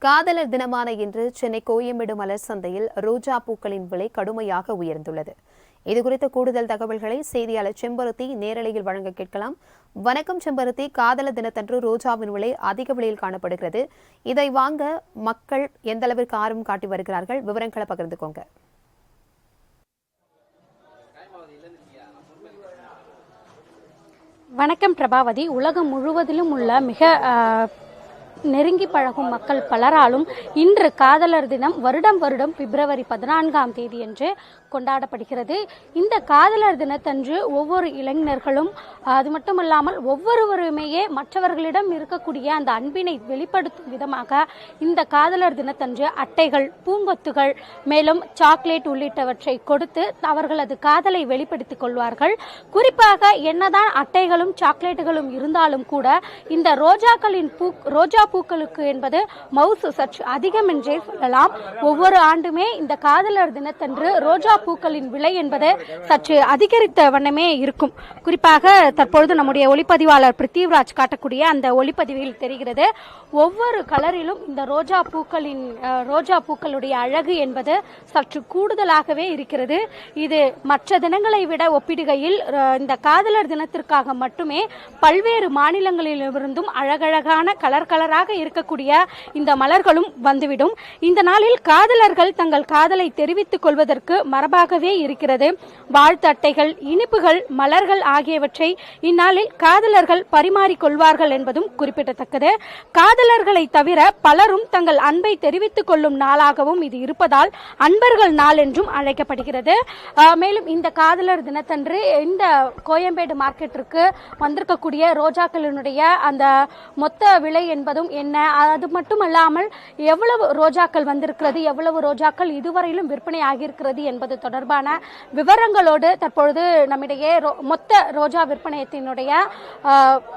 காதலர் தினமான இன்று சென்னை கோயம்பேடு மலர் சந்தையில் ரோஜா பூக்களின் விலை கடுமையாக உயர்ந்துள்ளது. இதுகுறித்த கூடுதல் தகவல்களை செய்தியாளர் செம்பருத்தி நேரலையில் வழங்க கேட்கலாம். வணக்கம் செம்பருத்தி, காதலர் தினத்தன்று ரோஜாவின் விலை அதிக விலையில் காணப்படுகிறது. இதை வாங்க மக்கள் எந்த அளவிற்கு ஆர்வம் காட்டி வருகிறார்கள்? விவரங்களை பகிர்ந்துக்கோங்க. வணக்கம் பிரபாவதி. உலகம் முழுவதிலும் உள்ள மிக நெருங்கி பழகும் மக்கள் பலராலும் இன்று காதலர் தினம் வருடம் பிப்ரவரி 14ஆம் தேதியன்று கொண்டாடப்படுகிறது. இந்த காதலர் தினத்தன்று ஒவ்வொரு இளைஞர்களும் அது மட்டுமல்லாமல் ஒவ்வொருவருமே மற்றவர்களிடம் இருக்கக்கூடிய அந்த அன்பினை வெளிப்படுத்தும் விதமாக இந்த காதலர் தினத்தன்று அட்டைகள், பூங்கொத்துகள், மேலும் சாக்லேட் உள்ளிட்டவற்றை கொடுத்து அவர்களது காதலை வெளிப்படுத்திக் கொள்வார்கள். குறிப்பாக என்னதான் அட்டைகளும் சாக்லேட்டுகளும் இருந்தாலும் கூட இந்த ரோஜா பூக்களுக்கு என்பது மவுசு சற்று அதிகம் என்றே சொல்லலாம். ஒவ்வொரு ஆண்டுமே இந்த காதலர் தினத்தன்று ரோஜா பூக்களின் விலை என்பது சற்று அதிகரித்த வண்ணமே இருக்கும். குறிப்பாக தற்பொழுது நம்முடைய ஒளிப்பதிவாளர் பிருத்திவிராஜ் காட்டக்கூடிய அந்த ஒளிப்பதிவில் தெரிகிறது. ஒவ்வொரு கலரிலும் இந்த ரோஜா பூக்களுடைய அழகு என்பது சற்று கூடுதலாகவே இருக்கிறது. இது மற்ற தினங்களை விட ஒப்பிடுகையில் இந்த காதலர் தினத்திற்காக மட்டுமே பல்வேறு மாநிலங்களிலிருந்தும் அழகழகான கலராக இருக்கக்கூடிய இந்த மலர்களும் வந்துவிடும். இந்த நாளில் காதலர்கள் தங்கள் காதலை தெரிவித்துக் கொள்வதற்கு மரபாகவே இருக்கிறது. வாழ்த்து அட்டைகள், இனிப்புகள், மலர்கள் ஆகியவற்றை இந்நாளில் காதலர்கள் பரிமாறிக்கொள்வார்கள் என்பதும் குறிப்பிடத்தக்கது. காதலர்களை தவிர பலரும் தங்கள் அன்பை தெரிவித்துக் கொள்ளும் நாளாகவும் இது இருப்பதால் அன்பர்கள் நாள் என்றும் அழைக்கப்படுகிறது. மேலும் இந்த காதலர் தினத்தன்று இந்த கோயம்பேடு மார்க்கெட்டிற்கு வந்திருக்கக்கூடிய ரோஜாக்களினுடைய அந்த மொத்த விலை என்பதும் என்ன, அது மட்டுமல்லாமல் எவ்வளவு ரோஜாக்கள் வந்திருக்கிறது, எவ்வளவு ரோஜாக்கள் இதுவரையிலும் விற்பனை ஆகியிருக்கிறது என்பது தொடர்பான விவரங்களோடு தற்பொழுது நம்மிடையே மொத்த ரோஜா விற்பனையத்தினுடைய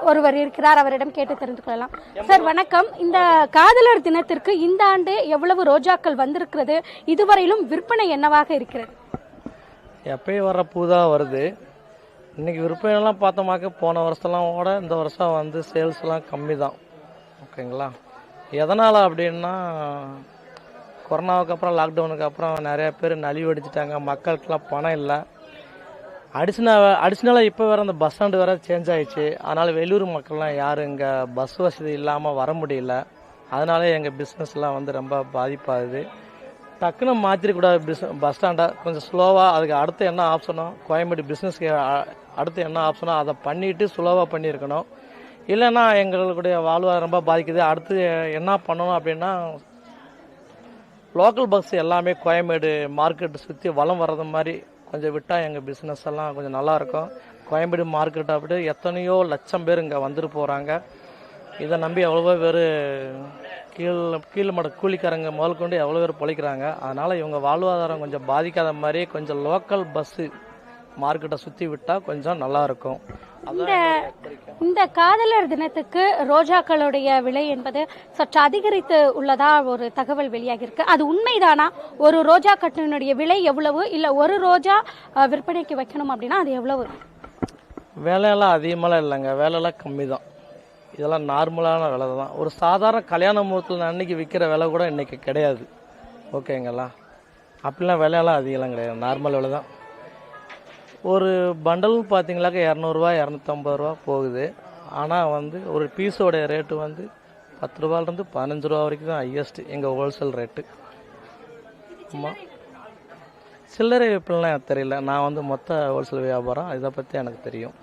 ஒருவர் இருக்கிறார். அவரிடம் கேட்டு தெரிந்து கொள்ளலாம். சார் வணக்கம். இந்த காதலர் தினத்திற்கு இந்த ஆண்டு எவ்வளவு ரோஜாக்கள் வந்திருக்கிறது, இதுவரையிலும் விற்பனை என்னவாக இருக்கிறது? எப்பயும் வர பூதான் வருது. இன்னைக்கு விற்பனைலாம் பார்த்தோமாக்க போன வருஷம்லாம் கூட இந்த வருஷம் வந்து சேல்ஸ்லாம் கம்மி தான். ஓகேங்களா? எதனால் அப்படின்னா கொரோனாவுக்கு அப்புறம், லாக்டவுனுக்கு அப்புறம் நிறைய பேர் நலிவடிச்சிட்டாங்க. மக்களுக்கெல்லாம் பணம் இல்லை. அடிஷ்னலாக இப்போ வேறு அந்த பஸ் ஸ்டாண்டு வேறு சேஞ்ச் ஆகிடுச்சு. அதனால் வெளியூர் மக்கள்லாம் யாரும் இங்கே பஸ் வசதி இல்லாமல் வர முடியல. அதனால எங்கள் பிஸ்னஸ்லாம் வந்து ரொம்ப பாதிப்பாகுது. டக்குன்னு மாற்றிடக்கூடாது பஸ் ஸ்டாண்டை, கொஞ்சம் ஸ்லோவாக. அதுக்கு அடுத்து என்ன ஆப்ஷனோ, கோயம்பேடு பிஸ்னஸ்க்கு அடுத்து என்ன ஆப்ஷனோ அதை பண்ணிவிட்டு ஸ்லோவாக பண்ணியிருக்கணும். இல்லைன்னா எங்களுடைய வாழ்வாதாரம் ரொம்ப பாதிக்குது. அடுத்து என்ன பண்ணணும் அப்படின்னா, லோக்கல் பஸ் எல்லாமே கோயம்பேடு மார்க்கெட்டு சுற்றி வளம் வர்றது மாதிரி கொஞ்சம் விட்டால் எங்கள் பிஸ்னஸ் எல்லாம் கொஞ்சம் நல்லாயிருக்கும். கோயம்பேடு மார்க்கெட் அப்படி எத்தனையோ லட்சம் பேர் இங்கே வந்துட்டு போகிறாங்க. இதை நம்பி எவ்வளவோ பேர் கீழ் மட கூலிக்காரங்க முதல் கொண்டு எவ்வளோ பேர் பொழைக்கிறாங்க. அதனால் இவங்க வாழ்வாதாரம் கொஞ்சம் பாதிக்காத மாதிரி கொஞ்சம் லோக்கல் பஸ்ஸு மார்க்கெட்டை சுற்றி விட்டால் கொஞ்சம் நல்லாயிருக்கும். இந்த காதலர் தினத்துக்கு ரோஜாக்களுடைய விலை என்பது சற்று அதிகரித்து உள்ளதா ஒரு தகவல் வெளியாகி இருக்கு. அது உண்மைதானா? ஒரு ரோஜா கட்டினுடைய விலை எவ்வளவு, இல்ல ஒரு ரோஜா விற்பனைக்கு வைக்கணும் அப்படின்னா அது எவ்வளவு? வேலையெல்லாம் அதிகமாலாம் இல்லைங்க, வேலையெல்லாம் கம்மி தான். இதெல்லாம் நார்மலான விலை தான். ஒரு சாதாரண கல்யாண முகூர்த்தத்தில் அன்னைக்கு விற்கிற விலை கூட இன்னைக்கு கிடையாது. ஓகேங்களா? அப்படிலாம் விலையெல்லாம் அதிகம்லாம் கிடையாது, நார்மல் விலை தான். ஒரு பண்டல் பார்த்தீங்களாக்க 200 250 ரூபா போகுது. ஆனால் வந்து ஒரு பீஸோடைய ரேட்டு வந்து 10 ரூபாயிலிருந்து 15 ரூபா வரைக்கும் தான் ஹையஸ்ட் எங்கள் ஹோல்சேல் ரேட்டு. ஆமாம், சில்லறை விற்பனைலாம் எனக்கு தெரியல. நான் வந்து மொத்த ஹோல்சேல் வியாபாரம், இதை பற்றி எனக்கு தெரியும்.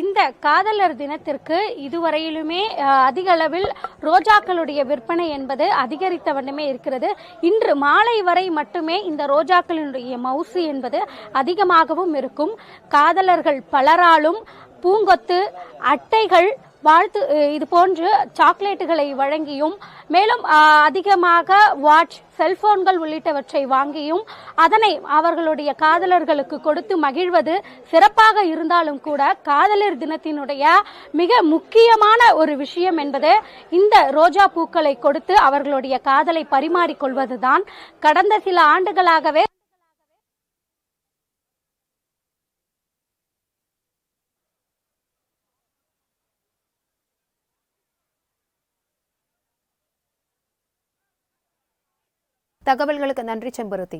இந்த காதலர் தினத்திற்கு இதுவரையிலுமே அதிக அளவில் ரோஜாக்களுடைய விற்பனை என்பது அதிகரித்த வண்ணமே இருக்கிறது. இன்று மாலை வரை மட்டுமே இந்த ரோஜாக்களினுடைய மவுசு என்பது அதிகமாகவும் இருக்கும். காதலர்கள் பலராலும் பூங்கொத்து, அட்டைகள், வாழ்த்து இது போன்று சாக்லேட்டுகளை வழங்கியும், மேலும் அதிகமாக வாட்ச், செல்போன்கள் உள்ளிட்டவற்றை வாங்கியும் அதனை அவர்களுடைய காதலர்களுக்கு கொடுத்து மகிழ்வது சிறப்பாக இருந்தாலும் கூட காதலர் தினத்தினுடைய மிக முக்கியமான ஒரு விஷயம் என்பது இந்த ரோஜா பூக்களை கொடுத்து அவர்களுடைய காதலை பரிமாறிக்கொள்வதுதான். கடந்த சில ஆண்டுகளாகவே தகவல்களுக்கு நன்றி செம்பருத்தி.